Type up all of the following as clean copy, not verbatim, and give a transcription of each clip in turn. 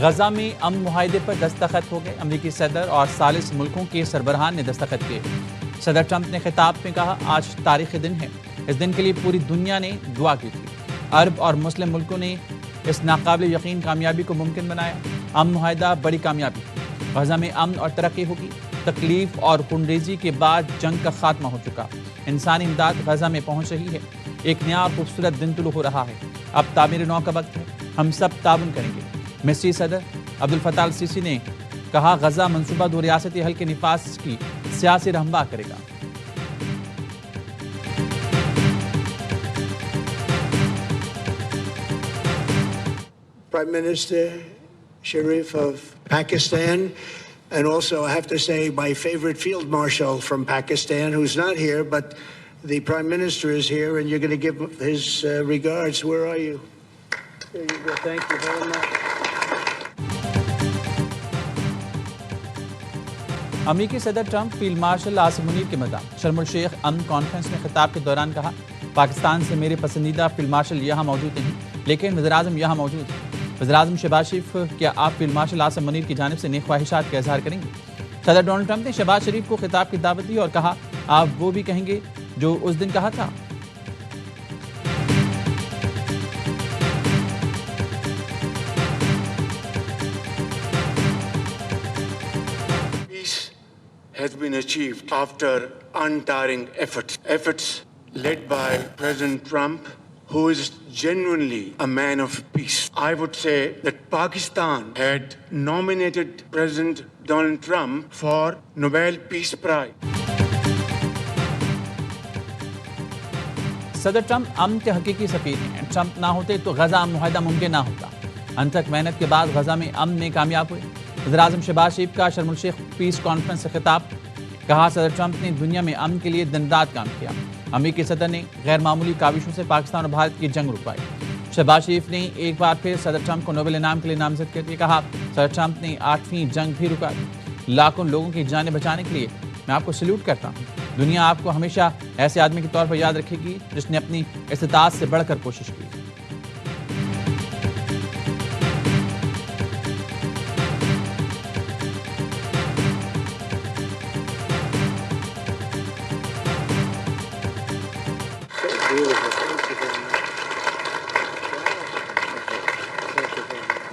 غزہ میں امن معاہدے پر دستخط ہو گئے۔ امریکی صدر اور ثالث ملکوں کے سربراہان نے دستخط کیے۔ صدر ٹرمپ نے خطاب میں کہا، آج تاریخی دن ہے۔ اس دن کے لیے پوری دنیا نے دعا کی تھی۔ عرب اور مسلم ملکوں نے اس ناقابل یقین کامیابی کو ممکن بنایا۔ امن معاہدہ بڑی کامیابی ہے۔ غزہ میں امن اور ترقی ہوگی۔ تکلیف اور خونریزی کے بعد جنگ کا خاتمہ ہو چکا۔ انسانی امداد غزہ میں پہنچ رہی ہے۔ ایک نیا اور خوبصورت دن طلوع ہو رہا ہے۔ اب تعمیر نو کا وقت ہے۔ ہم سب تعاون کریں گے۔ مصری صدر عبدالفتاح السیسی نے کہا، غزہ منصوبہ دو ریاستی حل کے نفاذ کی سیاسی رہنما کرے گا۔ Prime Minister Sharif of Pakistan, and also I have to say my favorite field marshal from Pakistan, who's not here, but the Prime Minister is here, and you're going to give his regards. Where are you? There you go. Thank you very much. امریکی صدر Trump field marshal Asim Munir کے مداح۔ شرم الشیخ امن conference میں خطاب کے دوران کہا، پاکستان سے میرے پسندیدہ فیلڈ مارشل یہاں موجود نہیں، لیکن وزیراعظم یہاں موجود ہیں۔ وزیراعظم شہباز شریف، کیا آپ فیلڈ مارشل عاصم منیر کی جانب سے نیک خواہشات کا اظہار کریں گے؟ صدر ڈونلڈ ٹرمپ نے شہباز شریف کو خطاب کی دعوت دی اور کہا، آپ وہ بھی کہیں گے جو اس دن کہا تھا۔ Has been achieved after untiring efforts led by President Trump, who is genuinely a man of peace. I would say that Pakistan had nominated President Donald Trump for Nobel Peace Prize. صدر Trump امن کے حقیقی سفیر ہیں۔ Trump نہ ہوتے تو غزہ امن معاہدہ ممکن نہ ہوتا۔ انتھک محنت کے بعد غزہ میں امن میں کامیاب ہوئے۔ وزیراعظم شہباز شریف کا شرم الشیخ پیس کانفرنس سے خطاب، کہا، صدر ٹرمپ نے دنیا میں امن کے لیے دن رات کام کیا۔ امریکی صدر نے غیر معمولی کاوشوں سے پاکستان اور بھارت کی جنگ رکوائی۔ شہباز شریف نے ایک بار پھر صدر ٹرمپ کو نوبل انعام کے لیے نامزد کرتے کہا، صدر ٹرمپ نے 8ویں جنگ بھی رکا دی۔ لاکھوں لوگوں کی جانیں بچانے کے لیے میں آپ کو سلیوٹ کرتا ہوں۔ دنیا آپ کو ہمیشہ ایسے آدمی کے طور پر یاد رکھے گی جس نے اپنی استطاعت سے بڑھ کر کوشش کی۔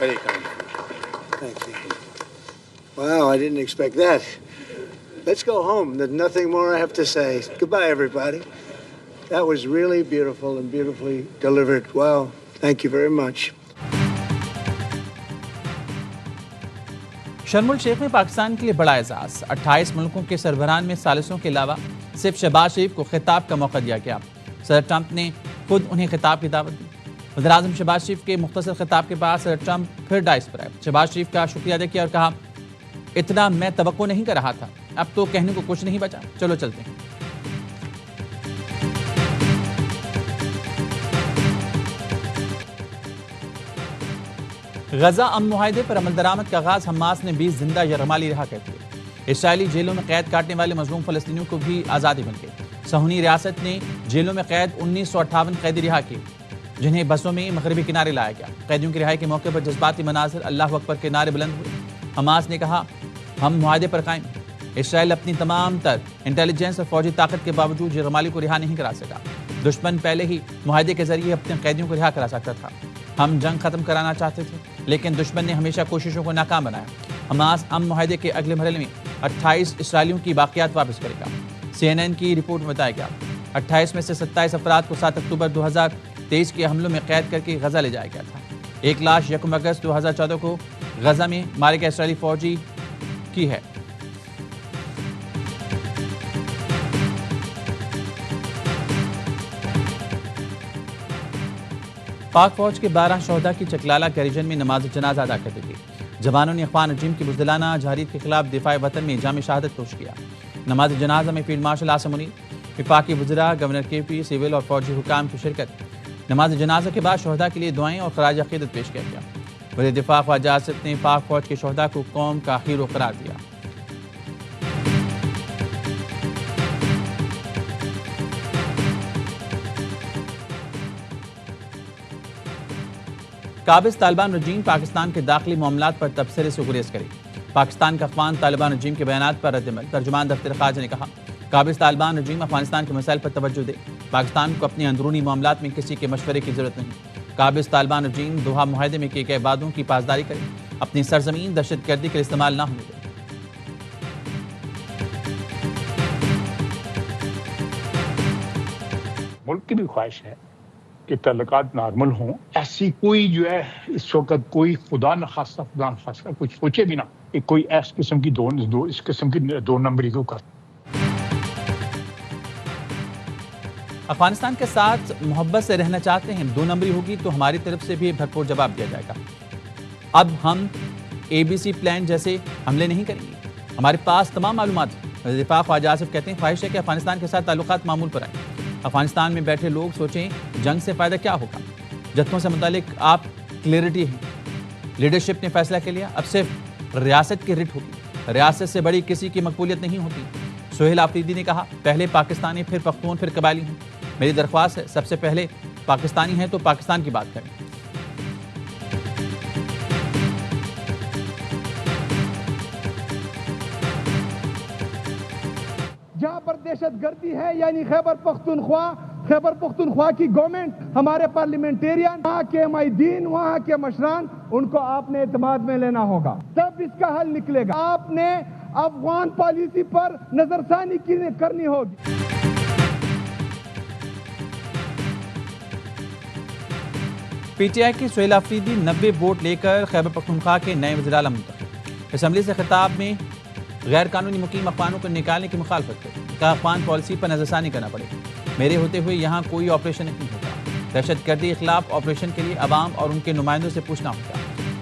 Very kind. Thank you. Wow, I didn't expect that. Let's go home. There's nothing more I have to say. Goodbye, everybody. That was really beautiful and beautifully delivered. Wow. Thank you very much. شرم الشیخ میں پاکستان کے لیے بڑا اعزاز۔ 28 ملکوں کے سربراہان میں ثالثوں کے علاوہ صرف شہباز شریف کو خطاب کا موقع دیا گیا۔ صدر ٹرمپ نے خود انہیں خطاب کی دعوت دی۔ وزیراعظم شہباز شریف کے مختصر خطاب کے بعد صدر ٹرمپ پھر ڈائس پر آئے۔ شہباز شریف کا شکریہ ادا کیا اور کہا، اتنا میں توقع نہیں کر رہا تھا، اب تو کہنے کو کچھ نہیں بچا، چلو چلتے ہیں۔ غزہ امن معاہدے پر عمل درآمد کا آغاز، حماس نے 20 زندہ یرغمالی رہا کر دیے۔ اسرائیلی جیلوں میں قید کاٹنے والے مظلوم فلسطینیوں کو بھی آزادی مل گئی۔ صہیونی ریاست نے جیلوں میں قید 1958 قیدی رہا کیے، جنہیں بسوں میں مغربی کنارے لایا گیا۔ قیدیوں کی رہائی کے موقع پر جذباتی مناظر، اللہ اکبر کے نعرے بلند ہوئے۔ حماس نے کہا، ہم معاہدے پر قائم ہیں۔ اسرائیل اپنی تمام تر انٹیلیجنس اور فوجی طاقت کے باوجود یرغمالی کو رہا نہیں کرا سکا۔ دشمن پہلے ہی معاہدے کے ذریعے اپنے قیدیوں کو رہا کرا سکتا تھا۔ ہم جنگ ختم کرانا چاہتے تھے، لیکن دشمن نے ہمیشہ کوششوں کو ناکام بنایا۔ حماس امن معاہدے کے اگلے مرحلے میں 28 اسرائیلیوں کی باقیات واپس کرے گا۔ CNN کی رپورٹ میں بتایا گیا، 28 میں سے 27 افراد کو 7 اکتوبر 2023 کے حملوں میں قید کر کے غزہ لے جایا گیا تھا۔ ایک لاش 1 اگست 2014 کو غزہ میں مارے گئے اسرائیلی فوجی کی ہے۔ پاک فوج کے 12 شہداء کی چکلالہ کے ریجن میں نماز جنازہ ادا کر دی گئی۔ جوانوں نے اخوان رجیم کی بزدلانہ جارحیت کے خلاف دفاع وطن میں جام شہادت پیش کیا۔ نماز جنازہ میں فیلڈ مارشل عاصم منیر، وفاقی وزراء، گورنر KP، سول اور فوجی حکام کی شرکت۔ نماز جنازہ کے بعد شہداء کے لیے دعائیں اور خراج عقیدت پیش کیا گیا۔ وزیر دفاع خواجہ آصف نے پاک فوج کے شہداء کو قوم کا ہیرو قرار دیا۔ قابض طالبان رجیم پاکستان کے داخلی معاملات پر تبصرے سے گریز کرے. پاکستان کا افغان طالبان رجیم کے بیانات پر رد عمل. ترجمان دفتر خارجہ نے کہا قابض طالبان رجیم افغانستان کے مسائل پر توجہ دے. پاکستان کو اپنے اندرونی معاملات میں کسی کے مشورے کی ضرورت نہیں. قابض طالبان رجیم دوحہ معاہدے میں کیے گئے وعدوں کی پاسداری کرے. اپنی سرزمین دہشت گردی کے لیے استعمال نہ ہونے دے. ملک کی بھی خواہش ہے کہ تعلقات نارمل ہوں. ایسی کوئی جو ہے اس وقت کوئی خدا نخواستہ کچھ سوچے بھی نہ کہ کوئی اس قسم کی دو نمبری کو کر. افغانستان کے ساتھ محبت سے رہنا چاہتے ہیں, 2 نمبری ہوگی تو ہماری طرف سے بھی بھرپور جواب دیا جائے گا. اب ہم ABC پلان جیسے حملے نہیں کریں گے. ہمارے پاس تمام معلومات ہیں. دفاع خواجہ آصف کہتے ہیں خواہش ہے کہ افغانستان کے ساتھ تعلقات معمول پر آئیں. افغانستان میں بیٹھے لوگ سوچیں جنگ سے فائدہ کیا ہوگا. جتھوں سے متعلق آپ کلیئرٹی ہیں. لیڈرشپ نے فیصلہ کر لیا, اب صرف ریاست کی رٹ ہوگی. ریاست سے بڑی کسی کی مقبولیت نہیں ہوتی. سہیل آفریدی نے کہا پہلے پاکستانی, پھر پختون, پھر قبائلی ہیں. میری درخواست ہے سب سے پہلے پاکستانی ہیں تو پاکستان کی بات کریں. جہاں پر دہشت گردی ہے یعنی خیبر پختونخوا کی گورنمنٹ, ہمارے پارلیمنٹیرین, وہاں کے معاہدین, وہاں کے مشران, ان کو آپ نے اعتماد میں لینا ہوگا, تب اس کا حل نکلے گا. آپ نے افغان پالیسی پر نظر ثانی کرنی ہوگی. PTI کی سہیل آفریدی 90 ووٹ لے کر خیبر پختونخوا کے نئے وزیر اعلیٰ منتخب. اسمبلی سے خطاب میں غیر قانونی مقیم افغانوں کو نکالنے کی مخالفت کی. کہا افغان پالیسی پر نظر ثانی کرنا پڑے گی. میرے ہوتے ہوئے یہاں کوئی آپریشن نہیں ہوگا. دہشت گردی کے خلاف آپریشن کے لیے عوام اور ان کے نمائندوں سے پوچھنا ہوگا.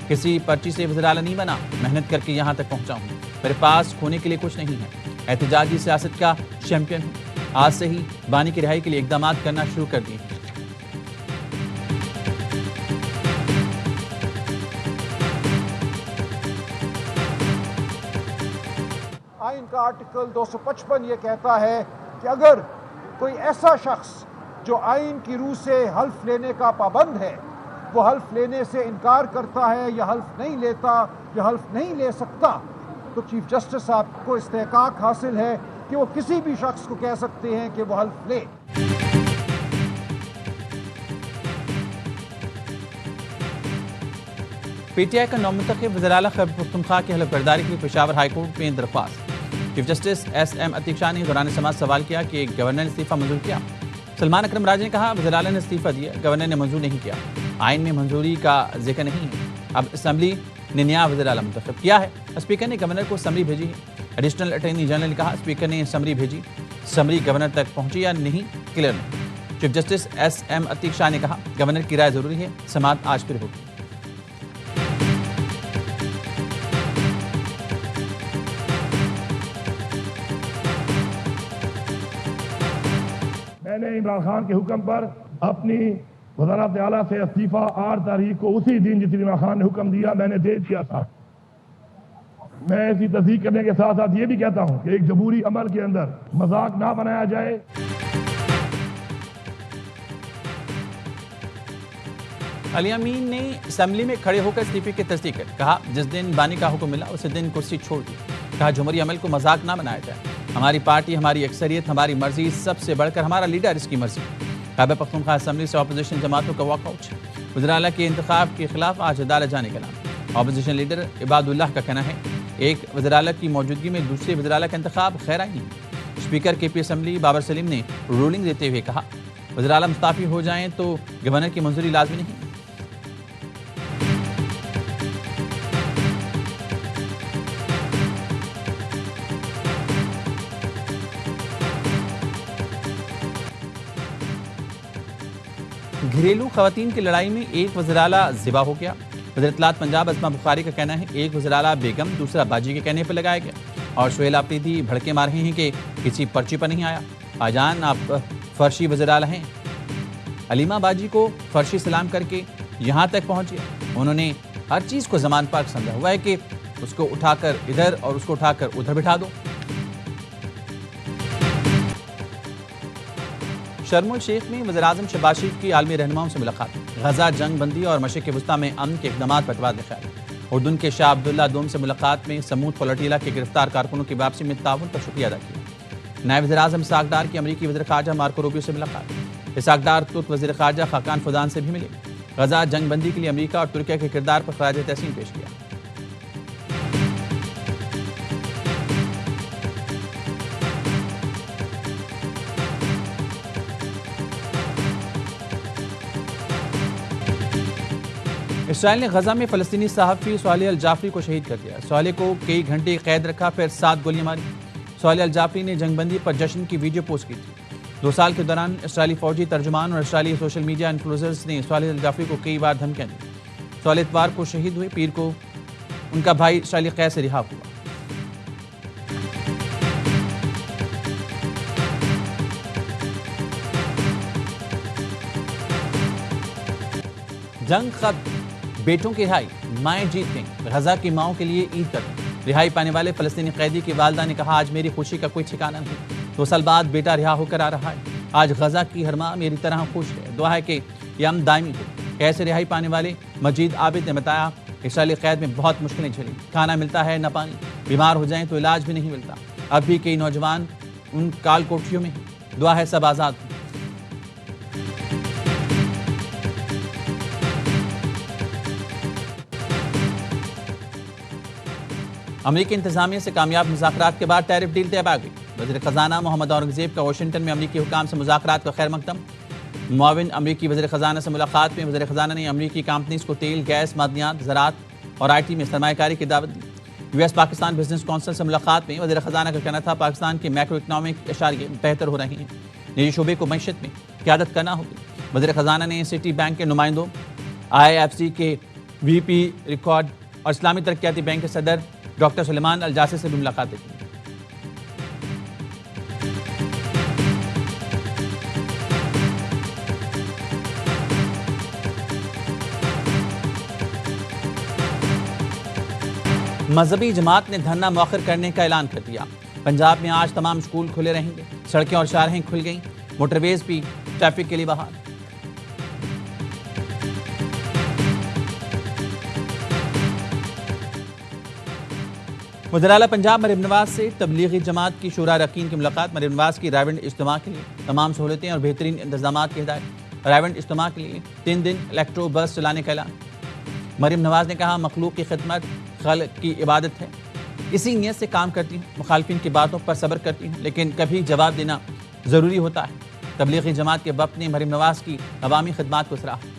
کسی پرچی سے وزیر اعلیٰ نہیں بنا, محنت کر کے یہاں تک پہنچا ہوں. میرے پاس کھونے کے لیے کچھ نہیں ہے. احتجاجی سیاست کا چیمپئن ہوں. آج سے ہی بانی کی رہائی کے لیے اقدامات کرنا شروع کر دیے. آئین کا آرٹیکل 255 یہ کہتا ہے کہ اگر کوئی ایسا شخص جو آئین کی روح سے حلف لینے کا پابند ہے, وہ حلف لینے سے انکار کرتا ہے یا حلف نہیں لیتا یا حلف نہیں لے سکتا, تو چیف جسٹس صاحب کو استحقاق حاصل ہے کہ وہ کسی بھی شخص کو کہہ سکتے ہیں کہ وہ حلف لے. PTI کا نومنتخب وزیر اعلیٰ خیبر پختونخوا کی حلف برداری کے لیے پشاور ہائی کورٹ میں درخواست. چیف جسٹس SM عتیق شاہ نے دوران سماعت سوال کیا کہ گورنر نے استعفیٰ منظور کیا. سلمان اکرم راج نے کہا وزیر اعلیٰ نے استعفیٰ دیا, گورنر نے منظور نہیں کیا. آئین میں منظوری کا ذکر نہیں ہے. اب اسمبلی نے نیا وزیر اعلیٰ منتخب کیا ہے. اسپیکر نے گورنر کو سمری بھیجی ہے. ایڈیشنل اٹارنی جنرل نے کہا اسپیکر نے سمری بھیجی, سمری گورنر تک پہنچی یا نہیں کلیئر نہیں. چیف جسٹس SM عتیق شاہ نے کہا گورنر کی رائے ضروری ہے, سماعت آج پھر ہوگی. میں نے عمران خان کے حکم پر اپنی وزارت اعلیٰ سے استعفیٰ 8 تاریخ کو اسی دن جس عمران خان نے حکم دیا میں نے دے دیا تھا. میں اسی تصدیق کرنے کے ساتھ ساتھ یہ بھی کہتا ہوں کہ ایک جمہوری عمل کے اندر مذاق نہ بنایا جائے. علی امین نے اسمبلی میں کھڑے ہو کر استعفے کی تصدیق کر کہا جس دن بانی کا حکم ملا اسی دن کرسی چھوڑ دی. کہا جمہوری عمل کو مذاق نہ بنایا جائے. ہماری پارٹی, ہماری اکثریت, ہماری مرضی, سب سے بڑھ کر ہمارا لیڈر اس کی مرضی. خیبر پختونخوا اسمبلی سے اپوزیشن جماعتوں کا واک آؤٹ. وزیر اعلیٰ کے انتخاب کے خلاف آج عدالت جانے کا اعلان. اپوزیشن لیڈر عباد اللہ کا کہنا ہے ایک وزیر اعلیٰ کی موجودگی میں دوسرے وزیر اعلیٰ کا انتخاب خیر آئینی ہے. اسپیکر KP اسمبلی بابر سلیم نے رولنگ دیتے ہوئے کہا وزیر اعلیٰ مستعفی ہو جائیں تو گورنر کی منظوری لازمی نہیں. گھریلو خواتین کی لڑائی میں ایک وزیر اعلیٰ ذبح ہو گیا. وزیر اطلاعات پنجاب اسما بخاری کا کہنا ہے ایک وزیر اعلیٰ بیگم دوسرا باجی کے کہنے پر لگایا گیا. اور سہیل آفریدی بھڑکے مار رہے ہیں کہ کسی پرچی پر نہیں آیا. آجان آپ فرشی وزیر اعلیٰ ہیں. علیمہ باجی کو فرشی سلام کر کے یہاں تک پہنچ گیا. انہوں نے ہر چیز کو زمان پاک سمجھا ہوا ہے کہ اس کو اٹھا کر ادھر اور اس کو اٹھا کر ادھر بٹھا دو. شرم الشیخ میں وزیراعظم شہباز شریف کی عالمی رہنماؤں سے ملاقات، غزہ، جنگ بندی اور مشرق وسطیٰ میں امن کے اقدامات پر تبادلہ خیال۔ اردن کے شاہ عبداللہ دوم سے ملاقات میں سمود پولیٹیلا کے گرفتار کارکنوں کی واپسی میں تعاون پر شکریہ ادا کیا۔ نائب وزیر اعظم اسحاق ڈار کی امریکی وزیر خارجہ مارکو روبیو سے ملاقات، اسحاق ڈار ترک وزیر خارجہ خاقان فدان سے بھی ملے، غزہ جنگ بندی کے لیے امریکہ اور ترکیہ کے کردار پر خراج تحسین پیش کیا۔ اسرائیل نے غزہ میں فلسطینی صحافی صالح الجعفری کو شہید کر دیا۔ صالح کو کئی گھنٹے قید رکھا، پھر 7 گولیاں ماری۔ صالح الجعفری نے جنگ بندی پر جشن کی ویڈیو پوسٹ کی تھی۔ 2 سال کے دوران اسرائیلی فوجی ترجمان اور اسرائیلی سوشل میڈیا انفلوئنسرز نے صالح الجعفری کو کئی بار دھمکیاں دی۔ صالح اتوار کو شہید ہوئے، پیر کو ان کا بھائی اسرائیلی قید سے رہا ہوا۔ جنگ ختم، بیٹوں کی رہائی، مائیں جیت گئیں، غزہ کی ماؤں کے لیے عید کا دن۔ رہائی پانے والے فلسطینی قیدی کی والدہ نے کہا، آج میری خوشی کا کوئی ٹھکانہ نہیں، 2 سال بعد بیٹا رہا ہو کر آ رہا ہے۔ آج غزہ کی ہر ماں میری طرح خوش ہے، دعا ہے کہ یہ امن دائمی ہو۔ کیسے رہائی پانے والے مجید عابد نے بتایا، اسرائیلی قید میں بہت مشکلیں جھیلیں، کھانا ملتا ہے نہ پانی، بیمار ہو جائیں تو علاج بھی نہیں ملتا۔ اب بھی کئی نوجوان ان کال کوٹھیوں میں ہیں، دعا ہے سب آزاد ہوں۔ امریکی انتظامیہ سے کامیاب مذاکرات کے بعد ٹیرف ڈیل طے پا گئی۔ وزیر خزانہ محمد اورنگزیب کا واشنگٹن میں امریکی حکام سے مذاکرات کا خیر مقدم۔ معاون امریکی وزیر خزانہ سے ملاقات میں وزیر خزانہ نے امریکی کمپنیز کو تیل، گیس، معدنیات، زراعت اور آئی ٹی میں سرمایہ کاری کی دعوت دی۔ U S Pakistan business council سے ملاقات میں وزیر خزانہ کا کہنا تھا، پاکستان کے میکرو اکنامک اشاریے بہتر ہو رہے ہیں، نجی شعبے کو معیشت میں قیادت کرنا ہوگی۔ وزیر خزانہ نے سٹی بینک کے نمائندوں، IIFC کے وی پی ریکارڈ اور اسلامی ترقیاتی بینک کے صدر ڈاکٹر سلیمان الجاسی سے بھی ملاقاتیں کی۔ مذہبی جماعت نے دھرنا مؤخر کرنے کا اعلان کر دیا۔ پنجاب میں آج تمام اسکول کھلے رہیں گے، سڑکیں اور شاہراہیں کھل گئیں، موٹر ویز بھی ٹریفک کے لیے بحال۔ وزیر اعلیٰ پنجاب مریم نواز سے تبلیغی جماعت کی شورا ارکین کی ملاقات۔ مریم نواز کی رائے ونڈ اجتماع کے لیے تمام سہولتیں اور بہترین انتظامات کی ہدایت۔ رائے ونڈ اجتماع کے لیے 3 دن الیکٹرو بس چلانے کا اعلان۔ مریم نواز نے کہا، مخلوق کی خدمت خلق کی عبادت ہے، اسی نیت سے کام کرتی ہوں، مخالفین کی باتوں پر صبر کرتی ہوں، لیکن کبھی جواب دینا ضروری ہوتا ہے۔ تبلیغی جماعت کے وفد نے مریم نواز کی عوامی خدمات کو سراہا۔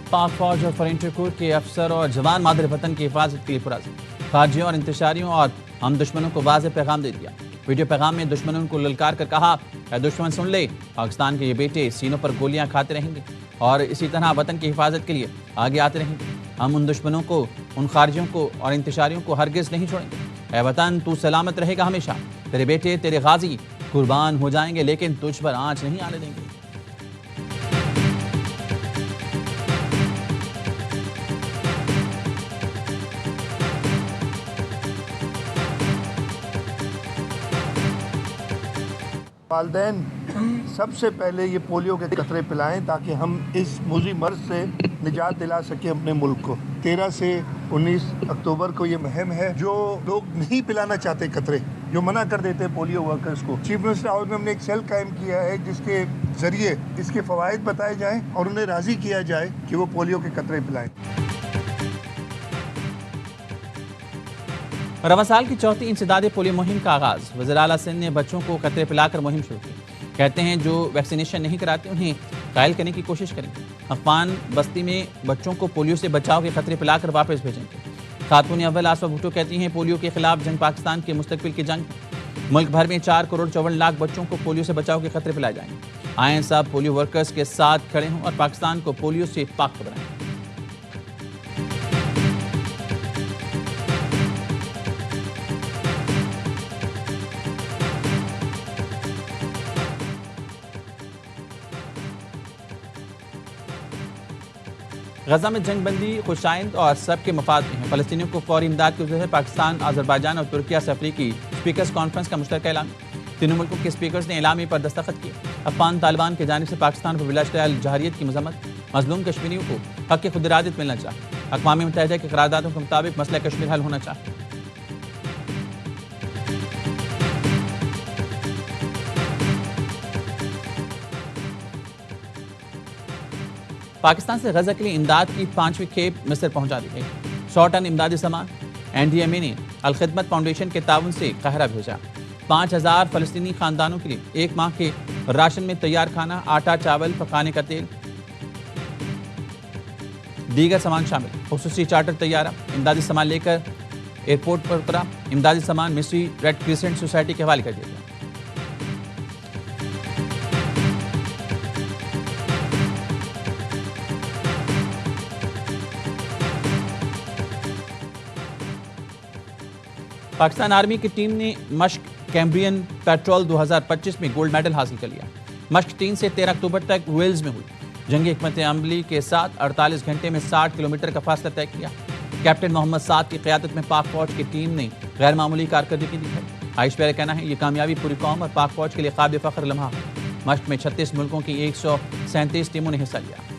پاک فوج اور فرنٹیئر کورپ کے افسر اور جوان مادر وطن کی حفاظت کے لیے پرعزم، خارجیوں اور انتشاریوں اور ہم دشمنوں کو واضح پیغام دے دیا۔ ویڈیو پیغام میں دشمنوں کو للکار کر کہا، اے دشمن سن لے، پاکستان کے یہ بیٹے سینوں پر گولیاں کھاتے رہیں گے اور اسی طرح وطن کی حفاظت کے لیے آگے آتے رہیں گے۔ ہم ان دشمنوں کو، ان خارجیوں کو اور انتشاریوں کو ہرگز نہیں چھوڑیں گے۔ اے وطن، تو سلامت رہے گا ہمیشہ، تیرے بیٹے، تیرے غازی قربان ہو جائیں گے، لیکن تجھ پر آنچ نہیں آنے دیں گے۔ والدین سب سے پہلے یہ پولیو کے قطرے پلائیں تاکہ ہم اس موذی مرض سے نجات دلا سکیں اپنے ملک کو۔ 13 سے 19 اکتوبر کو یہ مہم ہے۔ جو لوگ نہیں پلانا چاہتے قطرے، جو منع کر دیتے پولیو ورکرز کو، چیف منسٹر ہاؤس میں ہم نے ایک سیل قائم کیا ہے جس کے ذریعے اس کے فوائد بتائے جائیں اور انہیں راضی کیا جائے کہ وہ پولیو کے قطرے پلائیں۔ رواں سال کی چوتھی انسداد پولیو مہم کا آغاز۔ وزیر اعلیٰ سندھ نے بچوں کو قطرے پلا کر مہم شروع کی۔ کہتے ہیں جو ویکسینیشن نہیں کراتے انہیں قائل کرنے کی کوشش کریں گے۔ افغان بستی میں بچوں کو پولیو سے بچاؤ کے قطرے پلا کر واپس بھیجیں گے۔ خاتون اول آسفا بھٹو کہتی ہیں، پولیو کے خلاف جنگ پاکستان کے مستقبل کی جنگ ہے۔ ملک بھر میں 4 کروڑ 54 لاکھ بچوں کو پولیو سے بچاؤ کے قطرے پلائے جائیں گے۔ آئیں سب پولیو ورکرز کے ساتھ کھڑے ہوں اور پاکستان کو پولیو سے پاک بنائیں۔ غزہ میں جنگ بندی خوشائند اور سب کے مفاد میں ہے. فلسطینیوں کو فوری امداد کی وجہ سے پاکستان، آذربائیجان اور ترکیہ سے افریقی اسپیکرز کانفرنس کا مشترکہ اعلان. تینوں ملکوں کے اسپیکرز نے اعلامیے پر دستخط کیے. افغان طالبان کی جانب سے پاکستان پر بلا جہریت کی مذمت. مظلوم کشمیریوں کو حق خود ارادت ملنا چاہیے. اقوام متحدہ کی قراردادوں کے مطابق مسئلہ کشمیر حل ہونا چاہیے. پاکستان سے غزہ کے لیے امداد کی 5ویں کھیپ مصر پہنچا دی گئی. 100 ٹن امدادی سامان. NDMA نے الخدمت فاؤنڈیشن کے تعاون سے قاہرہ بھیجا. 5000 فلسطینی خاندانوں کے لیے 1 ماہ کے راشن میں تیار کھانا، آٹا، چاول، پکانے کا تیل، دیگر سامان شامل. خصوصی چارٹر طیارہ امدادی سامان لے کر ایئرپورٹ پر اترا. امدادی سامان مصری ریڈ کریسنٹ سوسائٹی کے حوالے کر دیا گیا. پاکستان آرمی کی ٹیم نے مشق کیمبرین پیٹرول 2025 میں گولڈ میڈل حاصل کر لیا. مشق 3 سے 13 اکتوبر تک ویلز میں ہوئی. جنگی حکمت عملی کے ساتھ 48 گھنٹے میں 60 کلومیٹر کا فاصلہ طے کیا. کیپٹن محمد سعد کی قیادت میں پاک فوج کی ٹیم نے غیر معمولی کارکردگی دکھائی. عائش پیرا کہنا ہے یہ کامیابی پوری قوم اور پاک فوج کے لیے قابل فخر لمحہ. مشق میں 36 ملکوں کی 137 ٹیموں نے حصہ لیا.